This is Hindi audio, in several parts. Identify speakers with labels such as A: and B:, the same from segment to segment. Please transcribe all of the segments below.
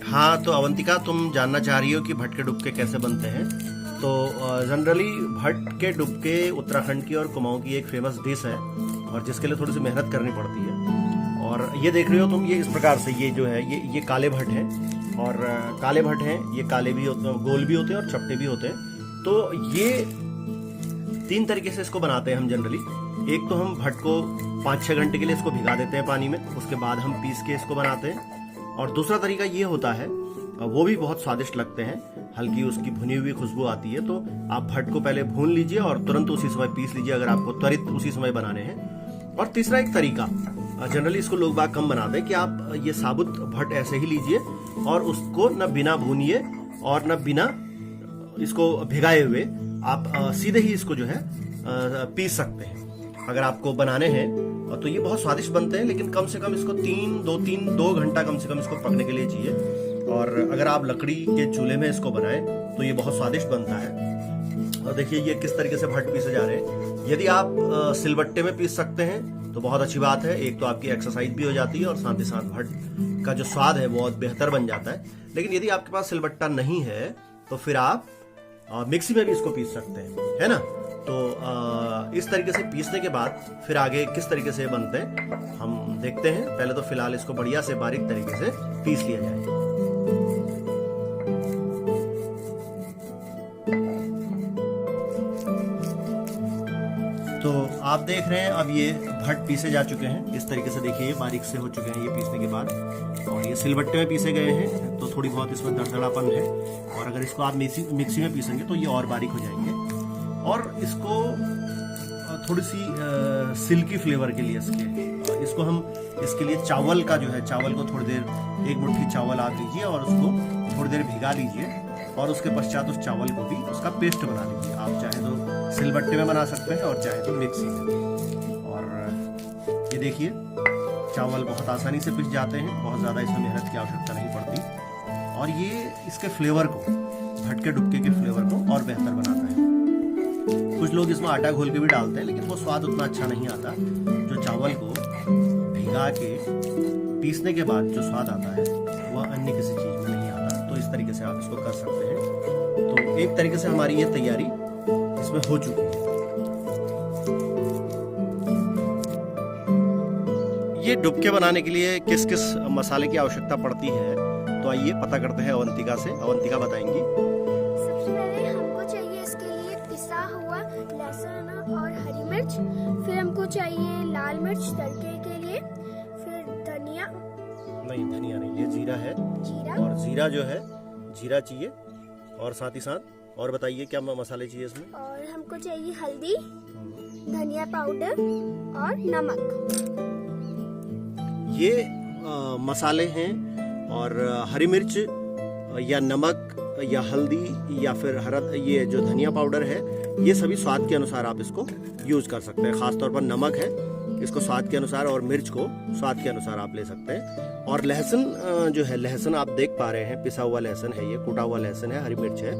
A: हाँ, तो अवंतिका, तुम जानना चाह रही हो कि भट के डुबके कैसे बनते हैं। तो जनरली भट के डुबके उत्तराखंड की और कुमाऊं की एक फेमस डिश है, और जिसके लिए थोड़ी सी मेहनत करनी पड़ती है। और ये देख रहे हो तुम, ये इस प्रकार से ये जो है ये काले भट हैं, और काले भट हैं, ये काले भी होते हैं, गोल भी होते हैं और चपटे भी होते हैं। तो ये 3 तरीके से इसको बनाते हैं हम जनरली। एक तो हम भट को 5-6 घंटे के लिए इसको भिगा देते हैं पानी में, उसके बाद हम पीस के इसको बनाते हैं। और दूसरा तरीका ये होता है, वो भी बहुत स्वादिष्ट लगते हैं, हल्की उसकी भुनी हुई खुशबू आती है। तो आप भट को पहले भून लीजिए और तुरंत उसी समय पीस लीजिए अगर आपको त्वरित उसी समय बनाने हैं। और तीसरा एक तरीका, जनरली इसको लोग बाग कम बनाते हैं, कि आप ये साबुत भट ऐसे ही लीजिए और उसको न बिना भूनिए और न बिना इसको भिगाए हुए आप सीधे ही इसको जो है पीस सकते हैं अगर आपको बनाने हैं। तो ये बहुत स्वादिष्ट बनते हैं, लेकिन कम से कम इसको 2 घंटा कम से कम इसको पकने के लिए चाहिए। और अगर आप लकड़ी के चूल्हे में इसको बनाएं तो ये बहुत स्वादिष्ट बनता है। और देखिए ये किस तरीके से भट पीसे जा रहे हैं। यदि आप सिलबट्टे में पीस सकते हैं तो बहुत अच्छी बात है, एक तो आपकी एक्सरसाइज भी हो जाती है और साथ ही साथ भट का जो स्वाद है बहुत बेहतर बन जाता है। लेकिन यदि आपके पास सिलबट्टा नहीं है तो फिर आप मिक्सी में भी इसको पीस सकते हैं, है ना। तो इस तरीके से पीसने के बाद फिर आगे किस तरीके से बनते हैं हम देखते हैं। पहले तो फिलहाल इसको बढ़िया से बारीक तरीके से पीस लिया जाए। तो आप देख रहे हैं अब ये भट पीसे जा चुके हैं, इस तरीके से देखिए ये बारीक से हो चुके हैं ये पीसने के बाद। और ये सिलबट्टे में पीसे गए हैं तो थोड़ी बहुत इसमें दरदरापन है, और अगर इसको आप मिक्सी में पीसेंगे तो ये और बारीक हो जाएंगे। और इसको थोड़ी सी सिल्की फ्लेवर के लिए इसको हम इसके लिए चावल का जो है, चावल को थोड़ी देर 1 मुट्ठी चावल आप लीजिए और उसको थोड़ी देर भिगा लीजिए, और उसके पश्चात उस चावल को भी उसका पेस्ट बना लीजिए। आप चाहे तो सिलबट्टे में बना सकते हैं और चाहे तो मिक्सी में। और ये देखिए चावल बहुत आसानी से पिस जाते हैं, बहुत ज़्यादा इसमें मेहनत की आवश्यकता नहीं पड़ती। और ये इसके फ्लेवर को, भट के डुबके के फ्लेवर को और बेहतर बनाता है। कुछ लोग इसमें आटा घोल के भी डालते हैं, लेकिन वो स्वाद उतना अच्छा नहीं आता जो चावल को भिगा के पीसने के बाद जो स्वाद आता है वह अन्य किसी चीज में नहीं आता। तो इस तरीके से आप इसको कर सकते हैं। तो एक तरीके से हमारी ये तैयारी इसमें हो चुकी है। ये डुबके बनाने के लिए किस किस मसाले की आवश्यकता पड़ती है, तो आइए पता करते हैं अवंतिका से। अवंतिका बताएंगी।
B: सबसे पहले हमको चाहिए इसके लिए पिसा हुआ लहसुन और हरी मिर्च, फिर हमको चाहिए लाल मिर्च तड़के के लिए, फिर धनिया
A: नहीं, ये जीरा है। और जीरा जो है, जीरा चाहिए, और साथ ही साथ और बताइए क्या मसाले चाहिए इसमें।
B: और हमको चाहिए हल्दी, धनिया पाउडर और नमक।
A: ये मसाले हैं, और हरी मिर्च या नमक या हल्दी या फिर ये जो धनिया पाउडर है, ये सभी स्वाद के अनुसार आप इसको यूज कर सकते हैं। खासतौर पर नमक है, इसको स्वाद के अनुसार, और मिर्च को स्वाद के अनुसार आप ले सकते हैं। और लहसुन जो है, लहसुन आप देख पा रहे हैं, पिसा हुआ लहसुन है, ये कूटा हुआ लहसुन है, हरी मिर्च है।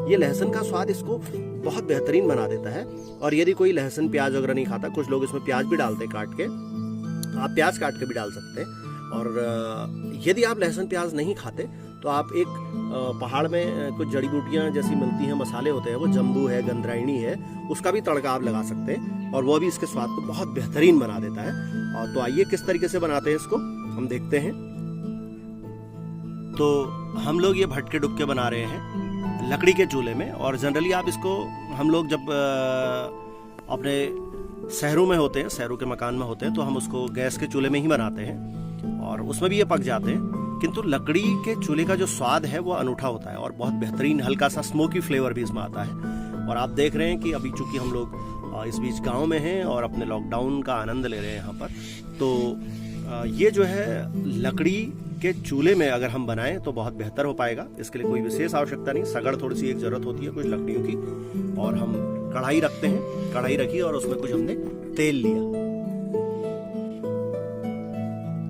A: ये लहसुन का स्वाद इसको बहुत बेहतरीन बना देता है। और यदि कोई लहसुन प्याज वगैरह नहीं खाता, कुछ लोग इसमें प्याज भी डालते हैं काट के, आप प्याज काट के भी डाल सकते हैं। और यदि आप लहसुन प्याज नहीं खाते तो आप एक पहाड़ में कुछ जड़ी बूटियां जैसी मिलती हैं, मसाले होते हैं, वो जम्बू है, गंधरायणी है, उसका भी तड़का आप लगा सकते हैं, और वो भी इसके स्वाद को बहुत बेहतरीन बना देता है। और तो आइए किस तरीके से बनाते हैं इसको हम देखते हैं। तो हम लोग ये भट के डुबके बना रहे हैं लकड़ी के चूल्हे में। और जनरली आप इसको, हम लोग जब अपने शहरों में होते हैं, शहरों के मकान में होते हैं, तो हम उसको गैस के चूल्हे में ही बनाते हैं और उसमें भी ये पक जाते हैं। किंतु लकड़ी के चूल्हे का जो स्वाद है वो अनूठा होता है और बहुत बेहतरीन, हल्का सा स्मोकी फ्लेवर भी इसमें आता है। और आप देख रहे हैं कि अभी चूंकि हम लोग इस बीच गांव में हैं और अपने लॉकडाउन का आनंद ले रहे हैं यहाँ पर, तो ये जो है लकड़ी के चूल्हे में अगर हम बनाएं तो बहुत बेहतर हो पाएगा। इसके लिए कोई विशेष आवश्यकता नहीं, सगड़ थोड़ी सी एक जरूरत होती है कुछ लकड़ियों की। और हम कढ़ाई रखते हैं, कढ़ाई रखी और उसमें कुछ हमने तेल लिया।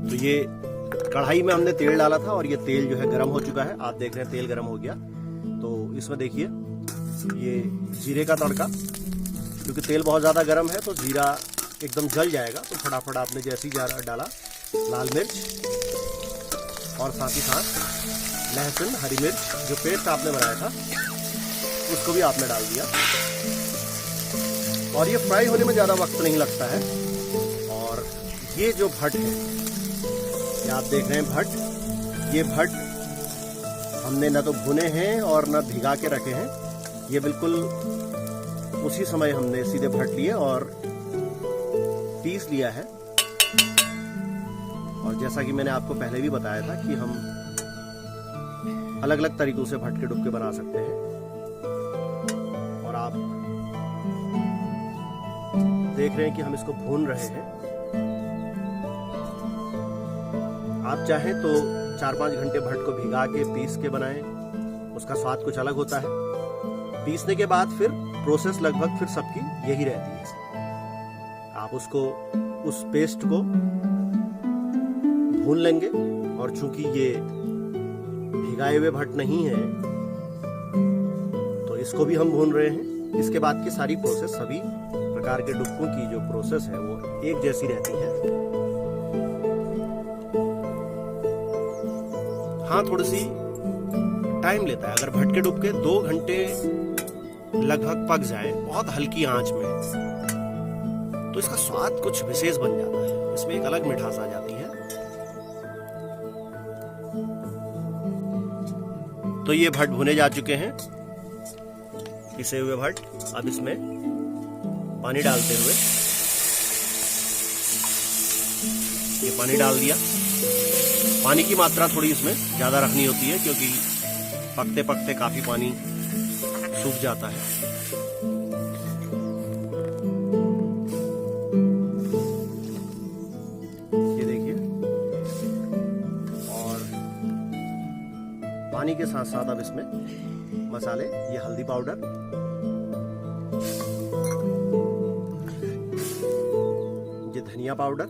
A: तो ये कढ़ाई में हमने तेल डाला था और ये तेल जो है गर्म हो चुका है। आप देख रहे हैं तेल गर्म हो गया। तो इसमें देखिए ये जीरे का तड़का, क्योंकि तेल बहुत ज़्यादा गर्म है तो जीरा एकदम जल जाएगा। तो फटाफट आपने जैसे ही डाला लाल मिर्च और साथ ही साथ लहसुन, हरी मिर्च, जो पेस्ट आपने बनाया था उसको भी आपने डाल दिया। और ये फ्राई होने में ज़्यादा वक्त नहीं लगता है। और ये जो भट है, ये आप देख रहे हैं भट, ये भट हमने ना तो भुने हैं और ना भिगा के रखे हैं। ये बिल्कुल उसी समय हमने सीधे भट लिए और पीस लिया है। और जैसा कि मैंने आपको पहले भी बताया था कि हम अलग अलग तरीकों से भट के डुबके बना सकते हैं। और आप देख रहे हैं कि हम इसको भून रहे हैं। आप चाहें तो 4-5 घंटे भट को भिगा के पीस के बनाएं, उसका स्वाद कुछ अलग होता है। पीसने के बाद फिर प्रोसेस लगभग फिर सबकी यही रहती है। आप उसको, उस पेस्ट को भून लेंगे। और चूंकि ये भिगाए हुए भट नहीं है तो इसको भी हम भून रहे हैं। इसके बाद की सारी प्रोसेस, सभी प्रकार के डुबकों की जो प्रोसेस है वो एक जैसी रहती है। हाँ, थोड़ी सी टाइम लेता है। अगर भट के डुबके 2 घंटे लगभग पक जाए बहुत हल्की आंच में, तो इसका स्वाद कुछ विशेष बन जाता है। इसमें एक अलग मिठास आ जाती है। तो ये भट भुने जा चुके हैं, पिसे हुए भट। अब इसमें पानी डालते हुए, ये पानी डाल दिया। पानी की मात्रा थोड़ी इसमें ज्यादा रखनी होती है क्योंकि पकते पकते काफी पानी सूख जाता है। ये देखिए। और पानी के साथ साथ अब इसमें मसाले, ये हल्दी पाउडर, ये धनिया पाउडर,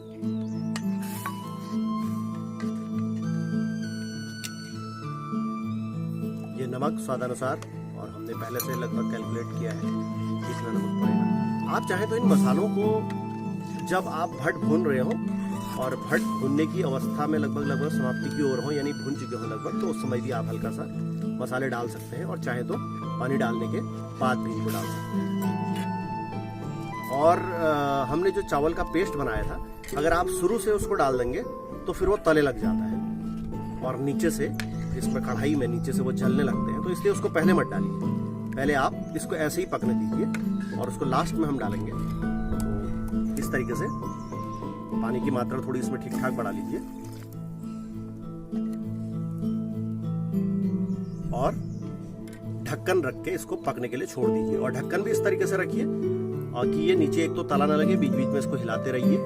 A: ये नमक स्वादानुसार। और हमने पहले से लगभग कैलकुलेट किया है कितना नमक पड़ेगा। आप चाहें तो इन मसालों को जब आप भट भून रहे हो और भट भुनने की अवस्था में लगभग समाप्ति की ओर हो, यानी भुन चुके हो लगभग, तो उस समय भी आप हल्का सा मसाले डाल सकते हैं। और चाहे तो पानी डालने के बाद भी इनको डाल सकते हैं। और हमने जो चावल का पेस्ट बनाया था, अगर आप शुरू से उसको डाल देंगे तो फिर वो तले लग जाता है और नीचे से, इसमें कढ़ाई में नीचे से वो जलने लगते हैं। तो इसलिए उसको पहले मत डालिए। पहले आप इसको ऐसे ही पकने दीजिए और उसको लास्ट में हम डालेंगे। तो इस तरीके से पानी की मात्रा थोड़ी इसमें ठीक ठाक बढ़ा लीजिए और ढक्कन रख के इसको पकने के लिए छोड़ दीजिए। और ढक्कन भी इस तरीके से रखिए और कि ये नीचे एक तो तला ना लगे, बीच बीच में इसको हिलाते रहिए।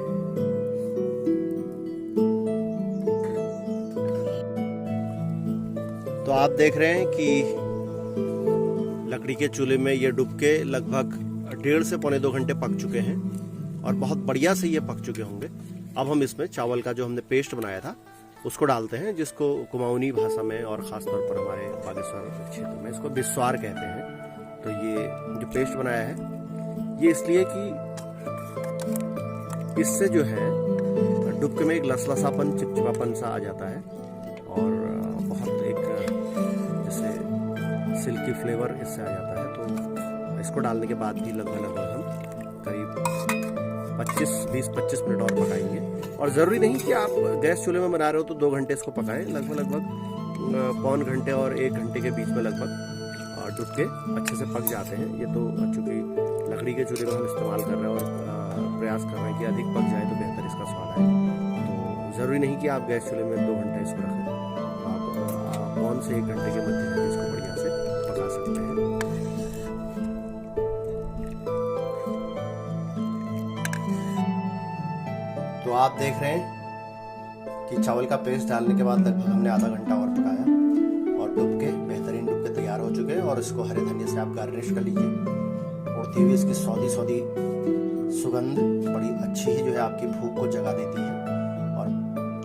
A: तो आप देख रहे हैं कि लकड़ी के चूल्हे में ये डुबके लगभग 1.5 से पौने 2 घंटे पक चुके हैं और बहुत बढ़िया से ये पक चुके होंगे। अब हम इसमें चावल का जो हमने पेस्ट बनाया था उसको डालते हैं, जिसको कुमाऊनी भाषा में और खासतौर पर हमारे बागेश्वर क्षेत्र में इसको बिस्वार कहते हैं। तो ये जो पेस्ट बनाया है ये इसलिए कि इससे जो है डुबके में एक लसलसापन, चिपचिपापन सा आ जाता है और बहुत एक जैसे सिल्की फ्लेवर इससे आ जाता है। तो इसको डालने के बाद भी लगभग हम करीब 20-25 मिनट और पकाएंगे। और ज़रूरी नहीं कि आप गैस चूल्हे में बना रहे हो तो 2 घंटे इसको पकाएं। लगभग पौन घंटे और 1 घंटे के बीच में लगभग डुबके अच्छे से पक जाते हैं। ये तो चूँकि लकड़ी के चूल्हे में हम इस्तेमाल कर रहे हैं और प्रयास कर रहे हैं कि अधिक पक जाए तो बेहतर इसका स्वाद आए। तो ज़रूरी नहीं कि आप गैस चूल्हे में 2 घंटे इसको रखें। आप पौन से 1 घंटे के मध्य में इसको बढ़िया से पका सकते हैं। तो आप देख रहे हैं कि चावल का पेस्ट डालने के बाद लगभग हमने आधा घंटा और पकाया और डुबके, बेहतरीन डुबके तैयार हो चुके हैं। और इसको हरे धनिया से आप गार्निश कर लीजिए। उड़ती हुई इसकी सौदी सौदी सुगंध बड़ी अच्छी ही जो है आपकी भूख को जगा देती है। और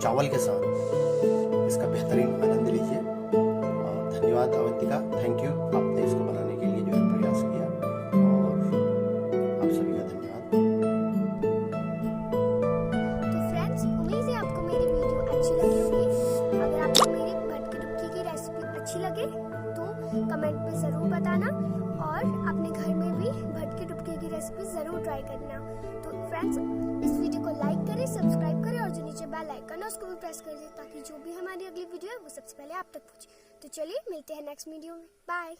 A: चावल के साथ इसका बेहतरीन आनंद लीजिए। और धन्यवाद अवंतिका, थैंक यू, आपने इसको बनाने के लिए जो है प्रयास किया और आप सभी का धन्यवाद।
B: तो फ्रेंड्स, उम्मीद है आपको मेरी वीडियो अच्छी लगी होगी। अगर आपको मेरी भट के डुबकी की रेसिपी की रेसिपी ज़रूर ट्राई करना। तो फ्रेंड्स, इस वीडियो को लाइक करें, सब्सक्राइब करें और जो नीचे बेल आइकन है उसको भी प्रेस कर दें ताकि जो भी हमारी अगली वीडियो है वो सबसे पहले आप तक पहुंचे। तो चलिए मिलते हैं नेक्स्ट वीडियो में। बाय।